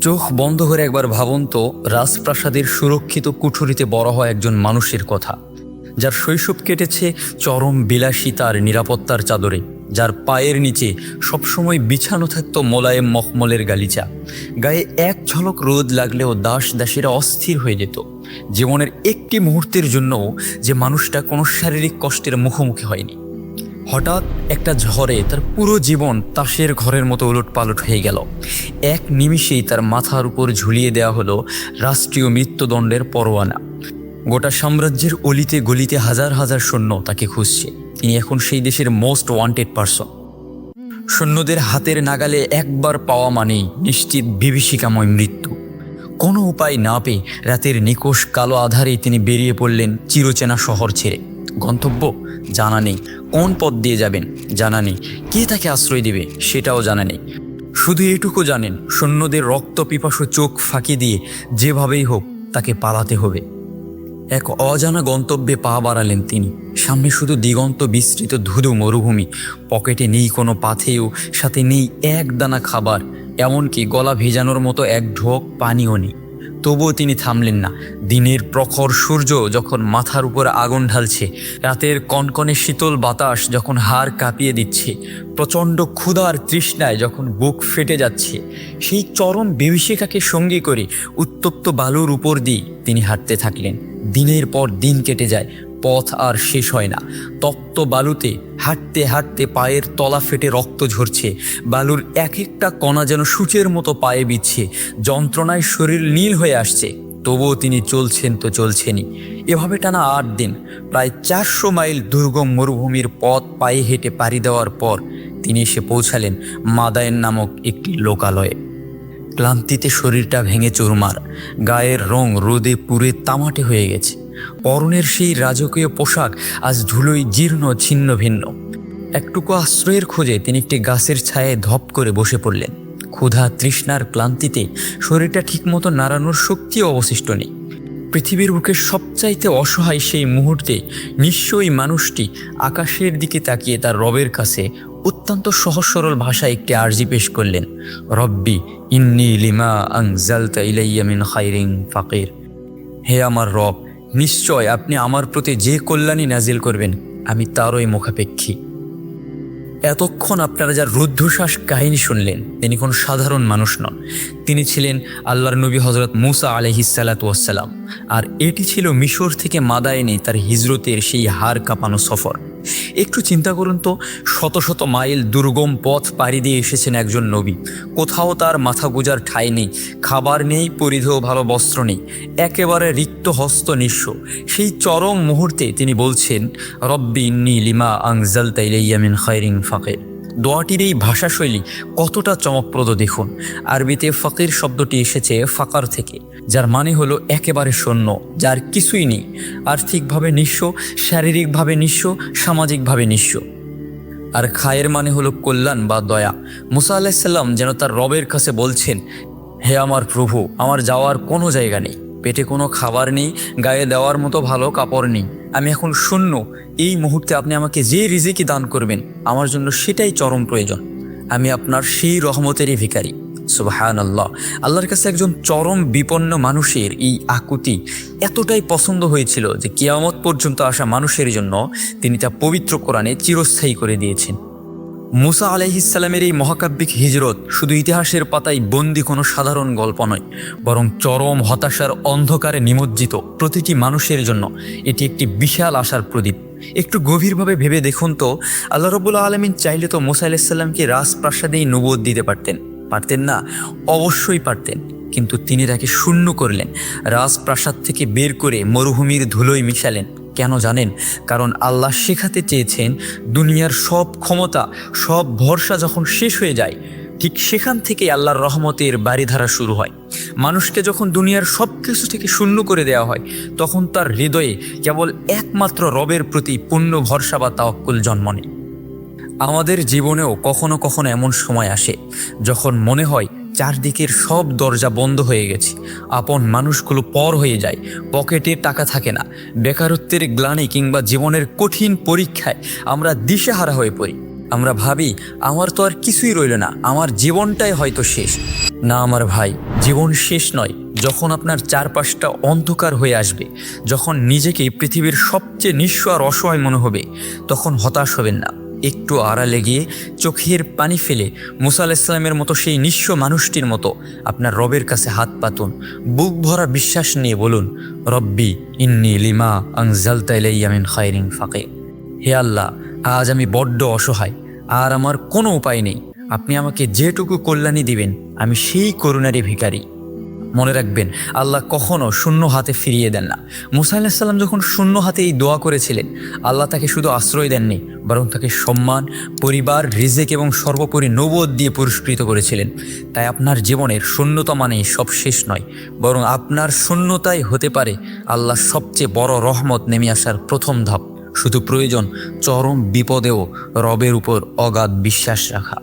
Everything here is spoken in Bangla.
চোখ বন্ধ করে একবার ভাবুন তো, রাজপ্রাসাদের সুরক্ষিত কুঠুরিতে বড় হয় একজন মানুষের কথা, যার শৈশব কেটেছে চরম বিলাসিতার নিরাপত্তার চাদরে, যার পায়ের নিচে সবসময় বিছানো থাকতো মোলায়েম মখমলের গালিচা, গায়ে এক ঝলক রোদ লাগলেও দাস দাসীরা অস্থির হয়ে যেত। জীবনের একটি মুহূর্তের জন্যও যে মানুষটা কোনো শারীরিক কষ্টের মুখোমুখি হয়নি। হঠাৎ একটা ঝড়ে তার পুরো জীবন তাসের ঘরের মতো উলটপালট হয়ে গেল। এক নিমিষেই তার মাথার উপর ঝুলিয়ে দেওয়া হলো রাষ্ট্রীয় মৃত্যুদণ্ডের পরোয়ানা। গোটা সাম্রাজ্যের অলিতে গলিতে হাজার হাজার সৈন্য তাকে খুঁজছে। তিনি এখন সেই দেশের মোস্ট ওয়ান্টেড পারসন। সৈন্যদের হাতের নাগালে একবার পাওয়া মানেই নিশ্চিত বিভীষিকাময় মৃত্যু। কোনো উপায় না পেয়ে রাতের নিকোষ কালো আধারেই তিনি বেরিয়ে পড়লেন চিরচেনা শহর ছেড়ে। গন্তব্য জানা নেই, কোন পথ দিয়ে যাবেন জানা নেই, কে তাকে আশ্রয় দেবে সেটাও জানা নেই। শুধু এটুকু জানেন, সৈন্যদের রক্ত পিপাসু চোখ ফাঁকি দিয়ে যেভাবেই হোক তাকে পালাতে হবে। এক অজানা গন্তব্যে পা বাড়ালেন তিনি। সামনে শুধু দিগন্ত বিস্তৃত ধুধু মরুভূমি, পকেটে নেই কোনো পাথেয়, সাথে নেই এক দানা খাবার, এমনকি গলা ভেজানোর মতো এক ঢোক পানিও নেই। তবুও তিনি থামলেন না। দিনের প্রখর সূর্য যখন মাথার উপর আগুন ঢালছে, রাতের কনকনে শীতল বাতাস যখন হাড় কাঁপিয়ে দিচ্ছে, প্রচণ্ড ক্ষুধার তৃষ্ণায় যখন বুক ফেটে যাচ্ছে, সেই চরম বিভীষিকাকে সঙ্গী করে উত্তপ্ত বালুর উপর দিয়ে তিনি হাঁটতে থাকলেন। দিনের পর দিন কেটে যায়, পথ আর শেষ হয় না। তপ্ত বালুতে হাঁটতে হাঁটতে পায়ের তলা ফেটে রক্ত ঝরছে, বালুর এক একটা কণা যেন সূচের মতো পায়ে বিচ্ছে, যন্ত্রণায় শরীর নীল হয়ে আসছে। তবুও তিনি চলছেন তো চলছেনই। এভাবে টানা 8 দিন, প্রায় 400 মাইল দুর্গম মরুভূমির পথ পায়ে হেঁটে পাড়ি দেওয়ার পর তিনি এসে পৌঁছালেন মাদায়েন নামক একটি লোকালয়ে। ক্লান্তিতে শরীরটা ভেঙে চুরমার, গায়ের রং রোদে পুড়ে তামাটে হয়ে গেছে। পরনের সেই রাজকীয় পোশাক আজ ধুলোয় জীর্ণ ছিন্ন ভিন্ন। একটুকু আশ্রয়ের খোঁজে তিনি একটি গাছের ছায়ায় ধপ করে বসে পড়লেন। ক্ষুধা তৃষ্ণার ক্লান্তিতে শরীরটা ঠিকমতো নাড়ানোর শক্তিও অবশিষ্ট নেই। পৃথিবীর বুকে সবচাইতে অসহায় সেই মুহূর্তে নিশ্চয়ই মানুষটি আকাশের দিকে তাকিয়ে তার রবের কাছে অত্যন্ত সহজ সরল ভাষায় একটি আরজি পেশ করলেন, রব্বি ইন্নী লিমা আনজালতা ইলাইয়া মিন খাইরিন ফাকির। হে আমার রব, নিশ্চয় আপনি আমার প্রতি যে কল্যাণী নাজিল করবেন আমি তারই মুখাপেক্ষী। এতক্ষণ আপনারা যার রুদ্ধশ্বাস কাহিনী শুনলেন, তিনি কোনো সাধারণ মানুষ নন। তিনি ছিলেন আল্লাহর নবী হজরত মুসা আলাইহিসসালাতু ওয়াসসালাম। আর এটি ছিল মিশর থেকে মাদায়েনে তার হিজরতের সেই হাড় কাঁপানো সফর। একটু চিন্তা করুন তো, শত শত মাইল দুর্গম পথ পাড়ি দিয়ে এসেছেন একজন নবী। কোথাও তার মাথা গোজার ঠাঁই নেই, খাবার নেই, পরিধেয় ভালো বস্ত্র নেই, একেবারে রিক্ত হস্ত নিঃস্ব। সেই চরম মুহূর্তে তিনি বলছেন, রব্বি ইন্নী লিমা আনজালতা ইলাইয়া মিন খাইরিন ফাকির। দোয়াটির এই ভাষাশৈলী কতটা চমকপ্রদ দেখুন। আরবিতে ফকির শব্দটি এসেছে ফাকার থেকে, যার মানে হলো একেবারে শূন্য, যার কিছুই নেই। আর্থিকভাবে নিঃস্ব, শারীরিকভাবে নিঃস্ব, সামাজিকভাবে নিঃস্ব। আর খায়ের মানে হলো কল্যাণ বা দয়া। মুসা আলাইহিস সালাম যেন তার রবের কাছে বলছেন, হে আমার প্রভু, আমার যাওয়ার কোনো জায়গা নেই, পেটে কোনো খাবার নেই, গায়ে দেওয়ার মতো ভালো কাপড় নেই, আমি এখন শূন্য। এই মুহূর্তে আপনি আমাকে যে রিজিকি দান করবেন আমার জন্য সেটাই চরম প্রয়োজন। আমি আপনার সেই রহমতেরই ভিখারি। সুবহানাল্লাহ। আল্লাহর কাছে একজন চরম বিপন্ন মানুষের এই আকুতি এতটাই পছন্দ হয়েছিল যে কিয়ামত পর্যন্ত আসা মানুষের জন্য তিনি তা পবিত্র কোরআনে চিরস্থায়ী করে দিয়েছেন। মুসা আলাইহিসসালামের এই মহাকাব্যিক হিজরত শুধু ইতিহাসের পাতায় বন্দি কোনো সাধারণ গল্প নয়, বরং চরম হতাশার অন্ধকারে নিমজ্জিত প্রতিটি মানুষের জন্য এটি একটি বিশাল আশার প্রদীপ। একটু গভীরভাবে ভেবে দেখুন তো, আল্লাহ রাব্বুল আলামিন চাইলে তো মুসা আলাইহিস সালামকে রাজপ্রাসাদেই নবুয়ত দিতে পারতেন, পারতেন না? অবশ্যই পারতেন, কিন্তু তিনি তাকে শূন্য করলেন, রাজপ্রাসাদ থেকে বের করে মরুভূমির ধুলোয় মিশালেন। কেন জানেন? কারণ আল্লাহ শেখাতে চেয়েছেন, দুনিয়ার সব ক্ষমতা, সব ভরসা যখন শেষ হয়ে যায়, ঠিক সেখান থেকেই আল্লাহর রহমতের বারিধারা শুরু হয়। মানুষকে যখন দুনিয়ার সব কিছু থেকে শূন্য করে দেওয়া হয়, তখন তার হৃদয়ে কেবল একমাত্র রবের প্রতি পূর্ণ ভরসা বা তাওয়াক্কুল জন্ম নেয়। আমাদের জীবনেও কখনো কখনো এমন সময় আসে যখন মনে হয় চারদিকের সব দরজা বন্ধ হয়ে গেছে, আপন মানুষগুলো পর হয়ে যায়, পকেটে টাকা থাকে না, বেকারত্বের গ্লানি কিংবা জীবনের কঠিন পরীক্ষায় আমরা দিশেহারা হয়ে পড়ি। আমরা ভাবি আমার তো আর কিছুই রইল না, আমার জীবনটাই হয়তো শেষ। না আমার ভাই, জীবন শেষ নয়, যখন আপনার চারপাশটা অন্ধকার হয়ে আসবে, যখন নিজেকে পৃথিবীর সবচেয়ে নিঃস্ব আর অসহায় মনে হবে, তখন হতাশ হবেন না। একটু আড়ালে গিয়ে চোখের পানি ফেলে মুসা আলাইহিস সালামের মতো সেই নিঃস্ব মানুষটির মতো আপনার রবের কাছে হাত পাতুন। বুক ভরা বিশ্বাস নিয়ে বলুন, রব্বি ইন্নি লিমা আনজালতা ইলাইয়া মিন খায়রিন ফাকির। হে আল্লাহ, আজ আমি বড্ড অসহায়, আর আমার কোনো উপায় নেই। আপনি আমাকে যেটুকু কল্যাণী দিবেন, আমি সেই করুণারই ভিখারি। মনে রাখবেন, আল্লাহ কখনো শূন্য হাতে ফিরিয়ে দেন না। মুসা আলাইহিস সালাম যখন শূন্য হাতে এই দোয়া করেছিলেন, আল্লাহ তাকে শুধু আশ্রয় দেননি, বরং তাকে সম্মান, পরিবার, রিজিক এবং সর্বোপরি নবুয়ত দিয়ে পুরস্কৃত করেছিলেন। তাই আপনার জীবনের শূন্যতা মানেই সব শেষ নয়, বরং আপনার শূন্যতাই হতে পারে আল্লাহর সবচেয়ে বড় রহমত নেমে আসার প্রথম ধাপ। শুধু প্রয়োজন চরম বিপদেও রবের উপর অগাধ বিশ্বাস রাখা।